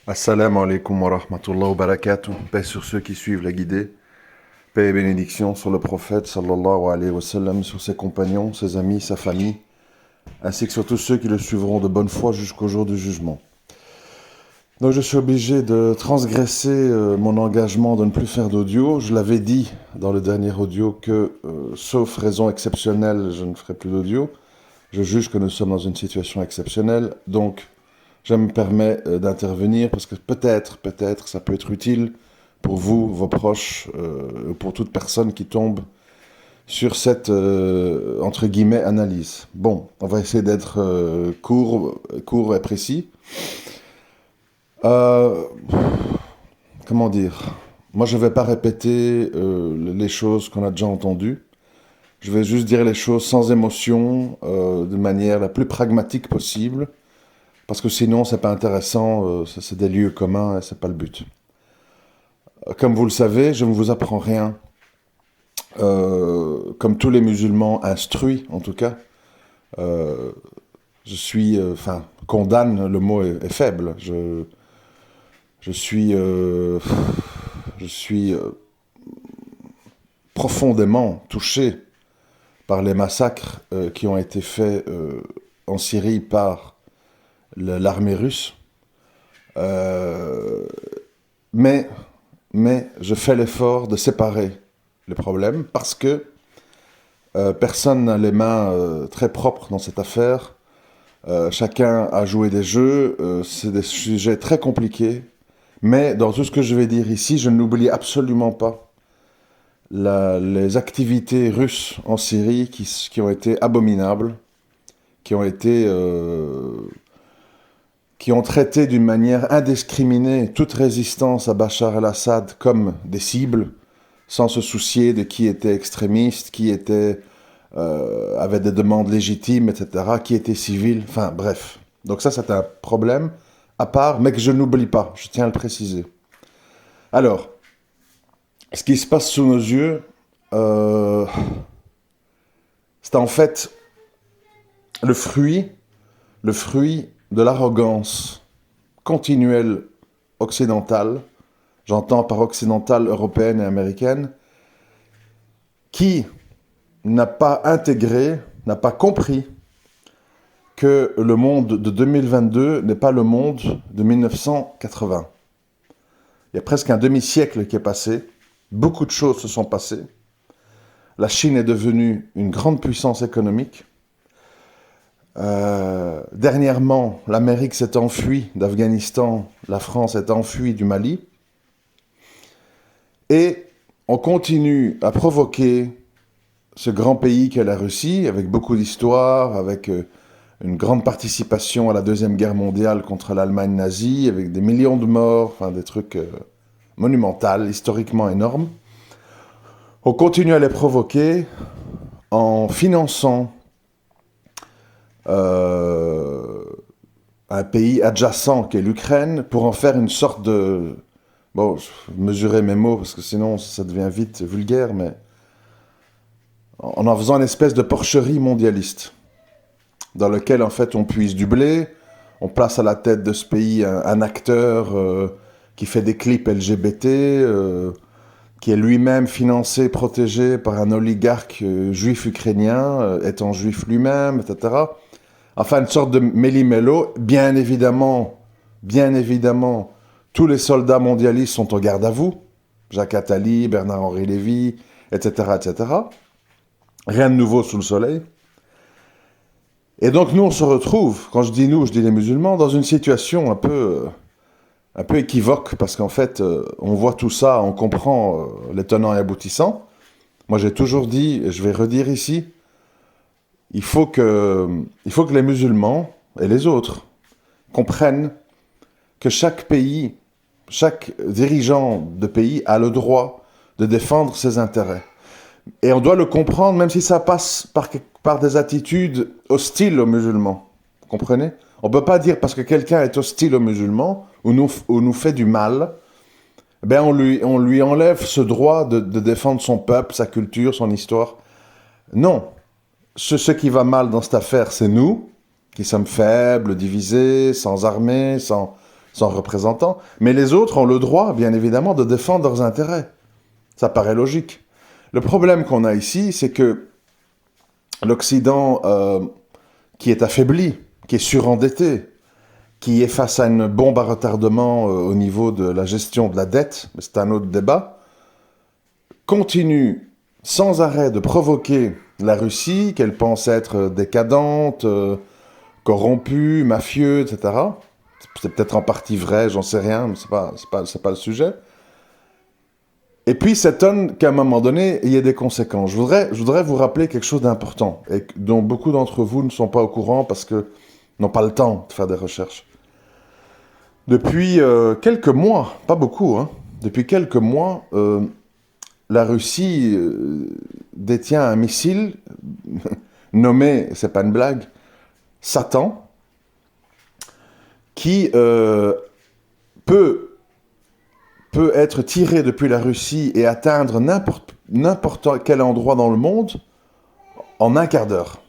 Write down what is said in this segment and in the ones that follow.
Assalamu alaikum wa rahmatullahi wa barakatuh. Paix sur ceux qui suivent la guidée. Paix et bénédiction sur le prophète sallallahu alayhi wa sallam, sur ses compagnons, ses amis, sa famille, ainsi que sur tous ceux qui le suivront de bonne foi jusqu'au jour du jugement. Donc je suis obligé de transgresser mon engagement de ne plus faire d'audio. Je l'avais dit dans le dernier audio que, sauf raison exceptionnelle, je ne ferai plus d'audio. Je juge que nous sommes dans une situation exceptionnelle, donc je me permets d'intervenir parce que peut-être, ça peut être utile pour vous, vos proches, pour toute personne qui tombe sur cette, entre guillemets, analyse. Bon, on va essayer d'être court et précis. Euh, comment dire? Moi, je ne vais pas répéter les choses qu'on a déjà entendues. Je vais juste dire les choses sans émotion, de manière la plus pragmatique possible. Parce que sinon, c'est pas intéressant, c'est des lieux communs et c'est pas le but. Comme vous le savez, je ne vous apprends rien. Comme tous les musulmans instruits, en tout cas, euh, condamne, le mot est faible. Je suis, je suis profondément touché par les massacres qui ont été faits en Syrie par l'armée russe. Euh, mais, mais je fais l'effort de séparer les problèmes parce que personne n'a les mains très propres dans cette affaire. Chacun a joué des jeux, c'est des sujets très compliqués. Mais dans tout ce que je vais dire ici, je n'oublie absolument pas les activités russes en Syrie qui ont été abominables, qui ont été qui ont traité d'une manière indiscriminée toute résistance à Bachar el-Assad comme des cibles, sans se soucier de qui était extrémiste, qui avait des demandes légitimes, etc., qui était civil, enfin bref. Donc ça, c'est un problème à part, mais que je n'oublie pas, je tiens à le préciser. Alors, ce qui se passe sous nos yeux, c'est en fait le fruit de l'arrogance continuelle occidentale, j'entends par occidentale européenne et américaine, qui n'a pas intégré, n'a pas compris que le monde de 2022 n'est pas le monde de 1980. Il y a presque un demi-siècle qui est passé, beaucoup de choses se sont passées. La Chine est devenue une grande puissance économique. Dernièrement, l'Amérique s'est enfuie d'Afghanistan, la France est enfuie du Mali. Et on continue à provoquer ce grand pays qu'est la Russie, avec beaucoup d'histoire, avec une grande participation à la Deuxième Guerre mondiale contre l'Allemagne nazie, avec des millions de morts, enfin des trucs monumentaux, historiquement énormes. On continue à les provoquer en finançant un pays adjacent qui est l'Ukraine pour en faire une sorte de... Bon, je vais mesurer mes mots parce que sinon ça devient vite vulgaire, mais en faisant une espèce de porcherie mondialiste dans lequel en fait on puise du blé, on place à la tête de ce pays un acteur qui fait des clips LGBT, qui est lui-même financé, protégé par un oligarque juif ukrainien, étant juif lui-même, etc. Enfin, une sorte de méli-mélo. Bien évidemment, tous les soldats mondialistes sont au garde à vous. Jacques Attali, Bernard-Henri Lévy, etc., etc. Rien de nouveau sous le soleil. Et donc nous, on se retrouve, quand je dis nous, je dis les musulmans, dans une situation un peu équivoque, parce qu'en fait, on voit tout ça, on comprend les tenants et aboutissants. Moi, j'ai toujours dit, et je vais redire ici, il faut que les musulmans et les autres comprennent que chaque pays, chaque dirigeant de pays a le droit de défendre ses intérêts. Et on doit le comprendre, même si ça passe par des attitudes hostiles aux musulmans. Vous comprenez? On ne peut pas dire parce que quelqu'un est hostile aux musulmans ou nous fait du mal, ben on lui enlève ce droit de défendre son peuple, sa culture, son histoire. Non. Ce qui va mal dans cette affaire, c'est nous, qui sommes faibles, divisés, sans armée, sans sans représentant, mais les autres ont le droit, bien évidemment, de défendre leurs intérêts. Ça paraît logique. Le problème qu'on a ici, c'est que l'Occident, qui est affaibli, qui est surendetté, qui est face à une bombe à retardement au niveau de la gestion de la dette, mais c'est un autre débat, continue sans arrêt de provoquer la Russie, qu'elle pense être décadente, corrompue, mafieuse, etc. C'est peut-être en partie vrai, j'en sais rien, mais c'est pas le sujet. Et puis s'étonne qu'à un moment donné, il y ait des conséquences. Je voudrais vous rappeler quelque chose d'important, et dont beaucoup d'entre vous ne sont pas au courant parce qu'ils n'ont pas le temps de faire des recherches. Depuis quelques mois, pas beaucoup, hein, depuis quelques mois, la Russie détient un missile nommé, c'est pas une blague, Satan, qui peut être tiré depuis la Russie et atteindre n'importe quel endroit dans le monde en un quart d'heure.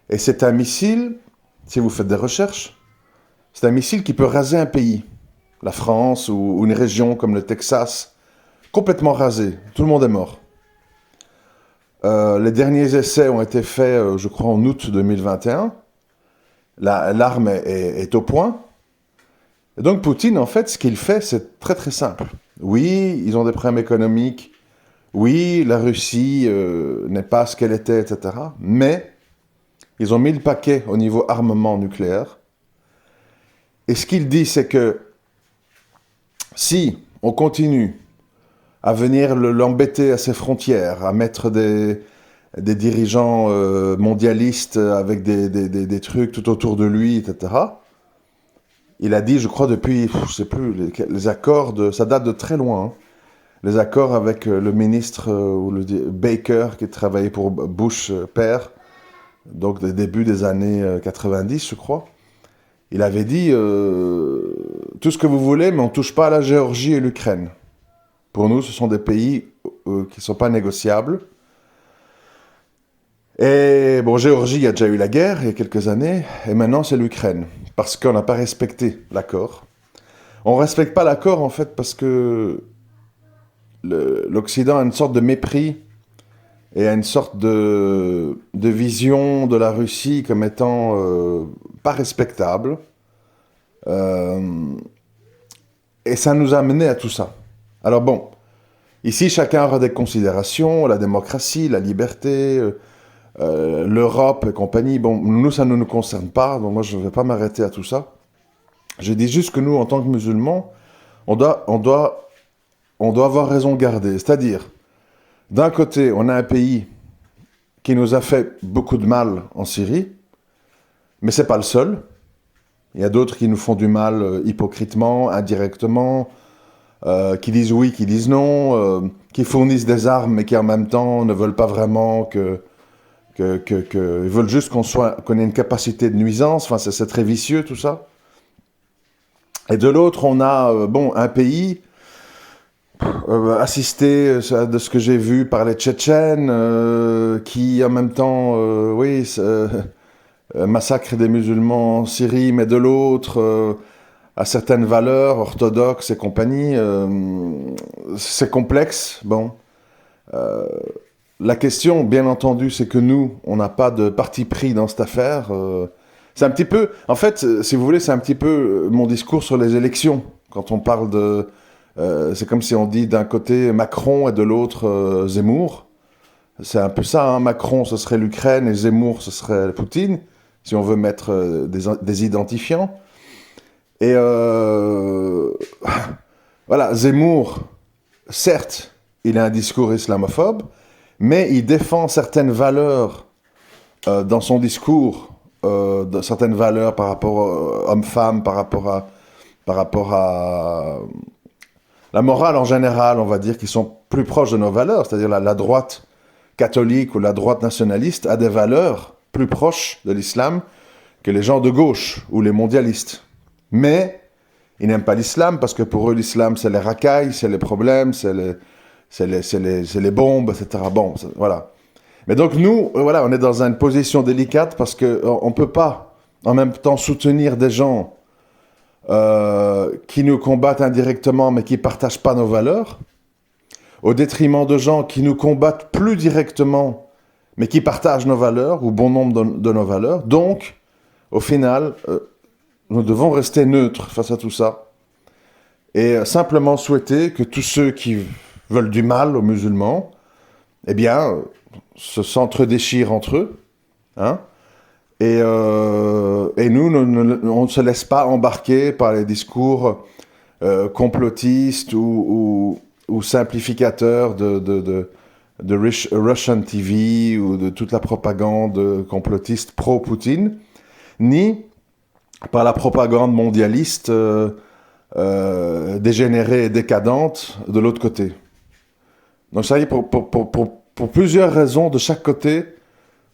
Et c'est un missile, si vous faites des recherches, c'est un missile qui peut raser un pays, la France ou une région comme le Texas, complètement rasé, tout le monde est mort. Les derniers essais ont été faits, je crois, en août 2021. L'arme est au point. Et donc Poutine, en fait, ce qu'il fait, c'est très très simple. Oui, ils ont des problèmes économiques. Oui, la Russie n'est pas ce qu'elle était, etc. Mais ils ont mis le paquet au niveau armement nucléaire. Et ce qu'il dit, c'est que si on continue à venir l'embêter à ses frontières, à mettre des dirigeants mondialistes avec des trucs tout autour de lui, etc., il a dit, je crois, depuis, je ne sais plus, les accords, ça date de très loin, hein, les accords avec le ministre Baker, qui travaillait pour Bush père, donc des débuts des années 90, je crois. Il avait dit, tout ce que vous voulez, mais on ne touche pas à la Géorgie et l'Ukraine. Pour nous, ce sont des pays qui ne sont pas négociables. Et bon, Géorgie, il y a déjà eu la guerre, il y a quelques années, et maintenant c'est l'Ukraine, parce qu'on n'a pas respecté l'accord. On ne respecte pas l'accord, en fait, parce que l'Occident a une sorte de mépris et a une sorte de vision de la Russie comme étant pas respectable. Et ça nous a amené à tout ça. Alors bon, ici, chacun aura des considérations, la démocratie, la liberté, l'Europe et compagnie. Bon, nous, ça ne nous concerne pas, donc moi, je ne vais pas m'arrêter à tout ça. Je dis juste que nous, en tant que musulmans, on doit avoir raison garder. C'est-à-dire, d'un côté, on a un pays qui nous a fait beaucoup de mal en Syrie, mais ce n'est pas le seul. Il y a d'autres qui nous font du mal hypocritement, indirectement, qui disent oui, qui disent non, qui fournissent des armes, mais qui en même temps ne veulent pas vraiment ils veulent juste qu'on ait une capacité de nuisance. Enfin, c'est très vicieux, tout ça. Et de l'autre, on a un pays assisté de ce que j'ai vu par les Tchétchènes, qui en même temps, massacre des musulmans en Syrie, mais de l'autre, à certaines valeurs orthodoxes et compagnie. C'est complexe. Bon. La question, bien entendu, c'est que nous, on n'a pas de parti pris dans cette affaire. C'est un petit peu, en fait, si vous voulez, c'est un petit peu mon discours sur les élections. Quand on parle de... c'est comme si on dit d'un côté Macron et de l'autre Zemmour. C'est un peu ça, hein. Macron, ce serait l'Ukraine et Zemmour, ce serait Poutine, si on veut mettre des identifiants. Et voilà, Zemmour, certes, il a un discours islamophobe, mais il défend certaines valeurs dans son discours, certaines valeurs par rapport homme-femme, par rapport à la morale en général, on va dire, qui sont plus proches de nos valeurs. C'est-à-dire la droite catholique ou la droite nationaliste a des valeurs plus proches de l'islam que les gens de gauche ou les mondialistes. Mais ils n'aiment pas l'islam parce que pour eux, l'islam, c'est les racailles, c'est les problèmes, c'est les bombes, etc. Bon, voilà. Mais donc nous, voilà, on est dans une position délicate parce qu'on ne peut pas en même temps soutenir des gens qui nous combattent indirectement mais qui ne partagent pas nos valeurs, au détriment de gens qui nous combattent plus directement mais qui partagent nos valeurs, ou bon nombre de nos valeurs. Donc, au final, nous devons rester neutres face à tout ça et simplement souhaiter que tous ceux qui veulent du mal aux musulmans, eh bien, se s'entre-déchirent entre eux, hein, et nous, on ne se laisse pas embarquer par les discours complotistes ou simplificateurs de Russian TV ou de toute la propagande complotiste pro-Poutine, ni par la propagande mondialiste dégénérée et décadente de l'autre côté. Donc ça y est, pour plusieurs raisons de chaque côté,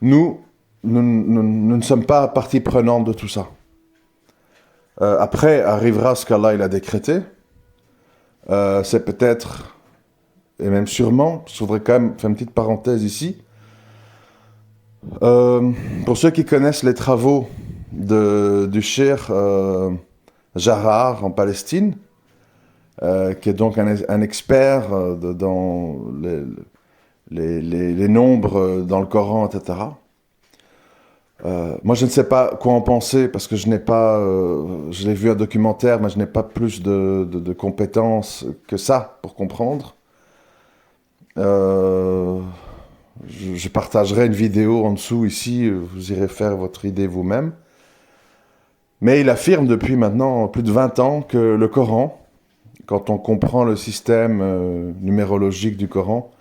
nous ne sommes pas partie prenante de tout ça. Après arrivera ce qu'Allah il a décrété. C'est peut-être, et même sûrement, je voudrais quand même faire une petite parenthèse ici. Pour ceux qui connaissent les travaux du Cheikh Jarrah en Palestine, qui est donc un expert dans les nombres dans le Coran, etc. Moi, je ne sais pas quoi en penser parce que je l'ai vu un documentaire, mais je n'ai pas plus de compétences que ça pour comprendre. Je partagerai une vidéo en dessous ici, vous irez faire votre idée vous-même. Mais il affirme depuis maintenant plus de 20 ans que le Coran, quand on comprend le système numérologique du Coran,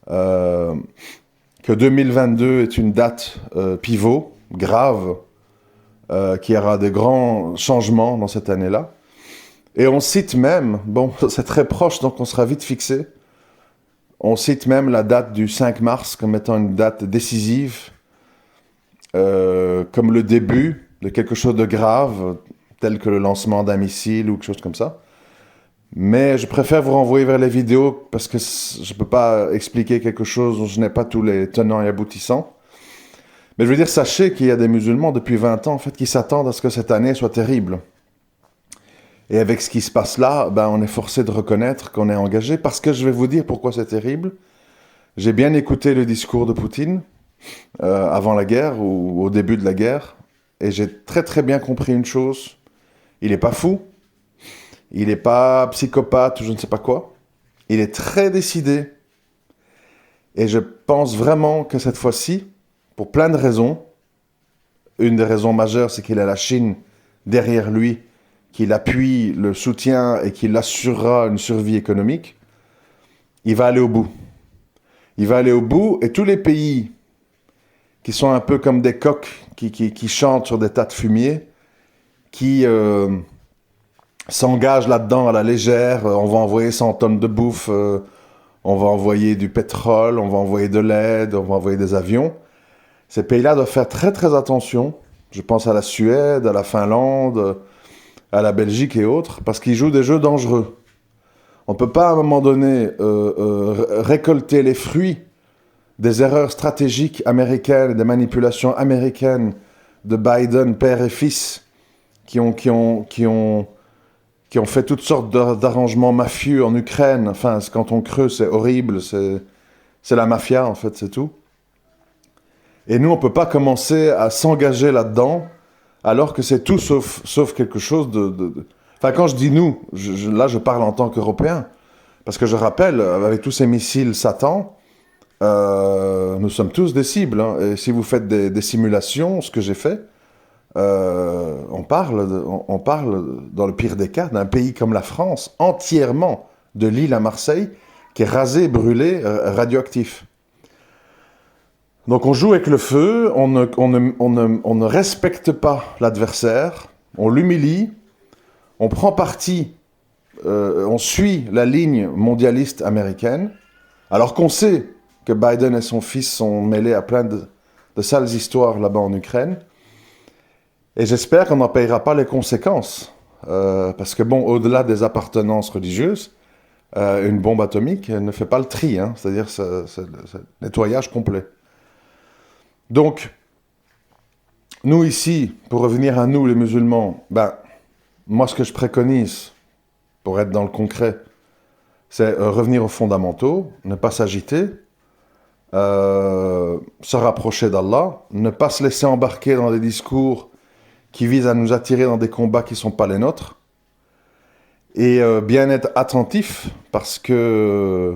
que 2022 est une date pivot, grave, qui aura de grands changements dans cette année-là. Et on cite même, bon, c'est très proche, donc on sera vite fixé, on cite même la date du 5 mars comme étant une date décisive, comme le début de quelque chose de grave, tel que le lancement d'un missile ou quelque chose comme ça. Mais je préfère vous renvoyer vers les vidéos parce que je ne peux pas expliquer quelque chose dont je n'ai pas tous les tenants et aboutissants. Mais je veux dire, sachez qu'il y a des musulmans depuis 20 ans en fait, qui s'attendent à ce que cette année soit terrible. Et avec ce qui se passe là, ben, on est forcé de reconnaître qu'on est engagé parce que je vais vous dire pourquoi c'est terrible. J'ai bien écouté le discours de Poutine avant la guerre ou au début de la guerre et j'ai très très bien compris une chose. Il n'est pas fou. Il n'est pas psychopathe ou je ne sais pas quoi. Il est très décidé. Et je pense vraiment que cette fois-ci, pour plein de raisons, une des raisons majeures, c'est qu'il a la Chine derrière lui, qu'il appuie le soutien et qu'il assurera une survie économique, il va aller au bout. Il va aller au bout et tous les pays qui sont un peu comme des coqs qui chantent sur des tas de fumier, qui s'engagent là-dedans à la légère, on va envoyer 100 tonnes de bouffe, on va envoyer du pétrole, on va envoyer de l'aide, on va envoyer des avions. Ces pays-là doivent faire très très attention. Je pense à la Suède, à la Finlande, à la Belgique et autres, parce qu'ils jouent des jeux dangereux. On ne peut pas à un moment donné récolter les fruits des erreurs stratégiques américaines, des manipulations américaines de Biden, père et fils, qui ont fait toutes sortes d'arrangements mafieux en Ukraine. Enfin, quand on creuse, c'est horrible, c'est la mafia, en fait, c'est tout. Et nous, on ne peut pas commencer à s'engager là-dedans, alors que c'est tout sauf quelque chose de... Enfin, quand je dis nous, là, je parle en tant qu'Européen, parce que je rappelle, avec tous ces missiles Satan, nous sommes tous des cibles. Hein, et si vous faites des simulations, ce que j'ai fait, on parle dans le pire des cas d'un pays comme la France, entièrement de Lille à Marseille, qui est rasé, brûlé, radioactif. Donc on joue avec le feu, on ne respecte pas l'adversaire, on l'humilie, on prend parti, on suit la ligne mondialiste américaine, alors qu'on sait que Biden et son fils sont mêlés à plein de sales histoires là-bas en Ukraine. Et j'espère qu'on n'en payera pas les conséquences. Parce que bon, au-delà des appartenances religieuses, une bombe atomique ne fait pas le tri. Hein, c'est-à-dire c'est le nettoyage complet. Donc, nous ici, pour revenir à nous les musulmans, ben, moi ce que je préconise, pour être dans le concret, c'est revenir aux fondamentaux, ne pas s'agiter, se rapprocher d'Allah, ne pas se laisser embarquer dans des discours qui visent à nous attirer dans des combats qui ne sont pas les nôtres, et bien être attentif, parce que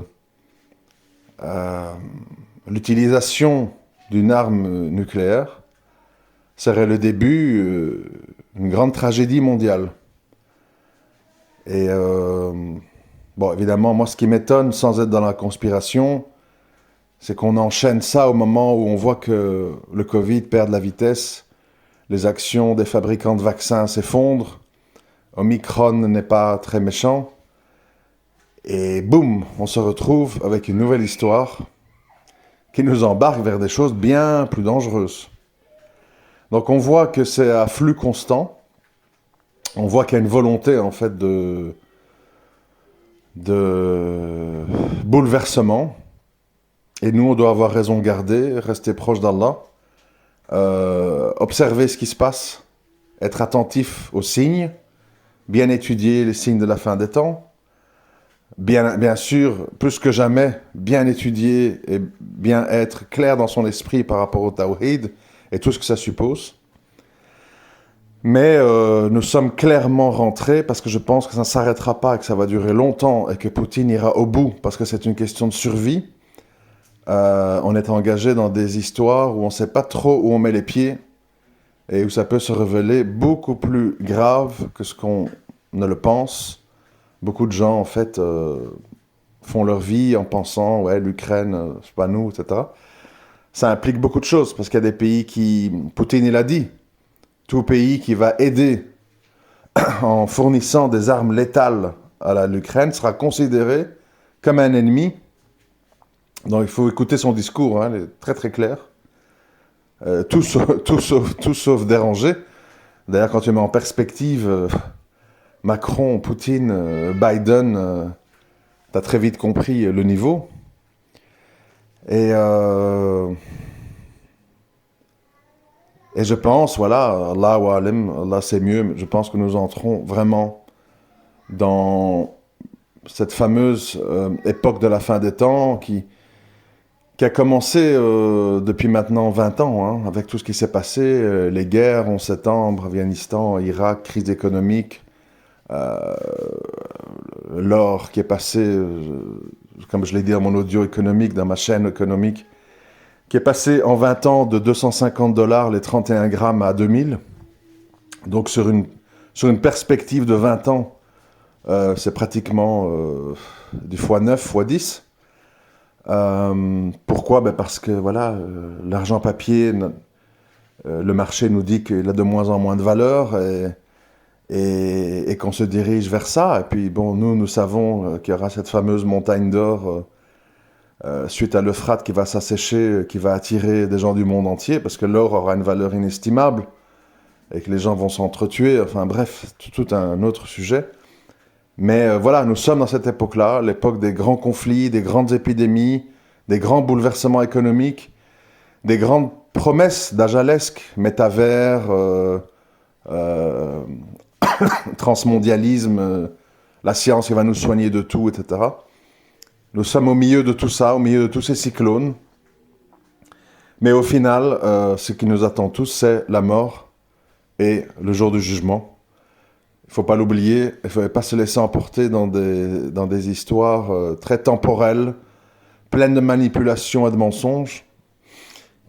l'utilisation d'une arme nucléaire serait le début d'une grande tragédie mondiale. Et bon, évidemment, moi, ce qui m'étonne, sans être dans la conspiration, c'est qu'on enchaîne ça au moment où on voit que le Covid perd de la vitesse, les actions des fabricants de vaccins s'effondrent, Omicron n'est pas très méchant, et boum, on se retrouve avec une nouvelle histoire qui nous embarque vers des choses bien plus dangereuses. Donc on voit que c'est à flux constant, on voit qu'il y a une volonté en fait de bouleversement, et nous on doit avoir raison garder, rester proche d'Allah, observer ce qui se passe, être attentif aux signes, bien étudier les signes de la fin des temps, bien sûr, plus que jamais, bien étudier et bien être clair dans son esprit par rapport au tawhid et tout ce que ça suppose. Mais nous sommes clairement rentrés parce que je pense que ça ne s'arrêtera pas et que ça va durer longtemps et que Poutine ira au bout parce que c'est une question de survie. On est engagé dans des histoires où on ne sait pas trop où on met les pieds et où ça peut se révéler beaucoup plus grave que ce qu'on ne le pense. Beaucoup de gens, en fait, font leur vie en pensant « ouais, l'Ukraine, c'est pas nous, etc. » Ça implique beaucoup de choses parce qu'il y a des pays qui... Poutine, il a dit, tout pays qui va aider en fournissant des armes létales à l'Ukraine sera considéré comme un ennemi. Donc il faut écouter son discours, hein, il est très très clair. Tout sauf dérangé. D'ailleurs, quand tu mets en perspective Macron, Poutine, Biden, tu as très vite compris le niveau. Et je pense, voilà, Allah wa alim, Allah c'est mieux, je pense que nous entrons vraiment dans cette fameuse époque de la fin des temps qui a commencé depuis maintenant 20 ans, hein, avec tout ce qui s'est passé, les guerres, 11 septembre, Afghanistan, Irak, crise économique, l'or qui est passé, comme je l'ai dit dans mon audio économique, dans ma chaîne économique, qui est passé en 20 ans de $250 les 31 grammes à 2000. Donc sur une perspective de 20 ans, c'est pratiquement du x9, x10. Pourquoi ? Parce que voilà, l'argent papier, le marché nous dit qu'il a de moins en moins de valeur et qu'on se dirige vers ça. Et puis bon, nous savons qu'il y aura cette fameuse montagne d'or suite à l'Euphrate qui va s'assécher, qui va attirer des gens du monde entier, parce que l'or aura une valeur inestimable et que les gens vont s'entretuer. Enfin bref, tout un autre sujet. Mais voilà, nous sommes dans cette époque-là, l'époque des grands conflits, des grandes épidémies, des grands bouleversements économiques, des grandes promesses d'ajalesque, métavers, transmondialisme, la science qui va nous soigner de tout, etc. Nous sommes au milieu de tout ça, au milieu de tous ces cyclones. Mais au final, ce qui nous attend tous, c'est la mort et le jour du jugement. Il ne faut pas l'oublier, il ne faut pas se laisser emporter dans des histoires très temporelles, pleines de manipulations et de mensonges,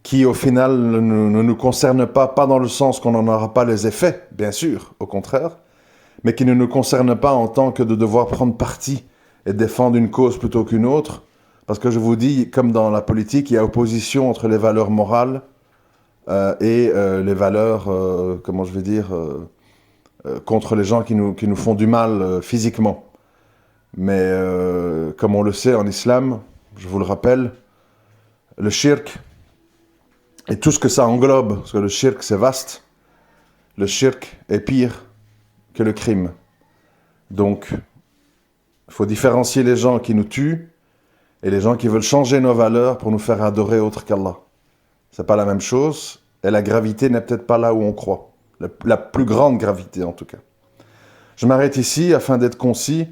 qui au final ne nous concernent pas dans le sens qu'on n'en aura pas les effets, bien sûr, au contraire, mais qui ne nous concernent pas en tant que de devoir prendre parti et défendre une cause plutôt qu'une autre, parce que je vous dis, comme dans la politique, il y a opposition entre les valeurs morales et les valeurs, comment je vais dire... contre les gens qui nous font du mal physiquement. Mais comme on le sait en islam, je vous le rappelle, le shirk et tout ce que ça englobe, parce que le shirk c'est vaste, le shirk est pire que le crime. Donc, il faut différencier les gens qui nous tuent et les gens qui veulent changer nos valeurs pour nous faire adorer autre qu'Allah. C'est pas la même chose, et la gravité n'est peut-être pas là où on croit. La plus grande gravité, en tout cas. Je m'arrête ici afin d'être concis.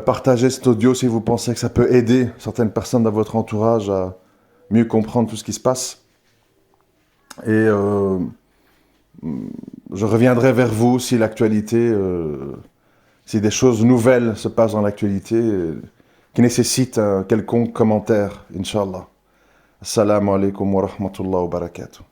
Partagez cet audio si vous pensez que ça peut aider certaines personnes dans votre entourage à mieux comprendre tout ce qui se passe. Et je reviendrai vers vous si l'actualité, si des choses nouvelles se passent dans l'actualité qui nécessitent un quelconque commentaire, Inch'Allah. Assalamu alaikum wa rahmatullahi wa barakatuh.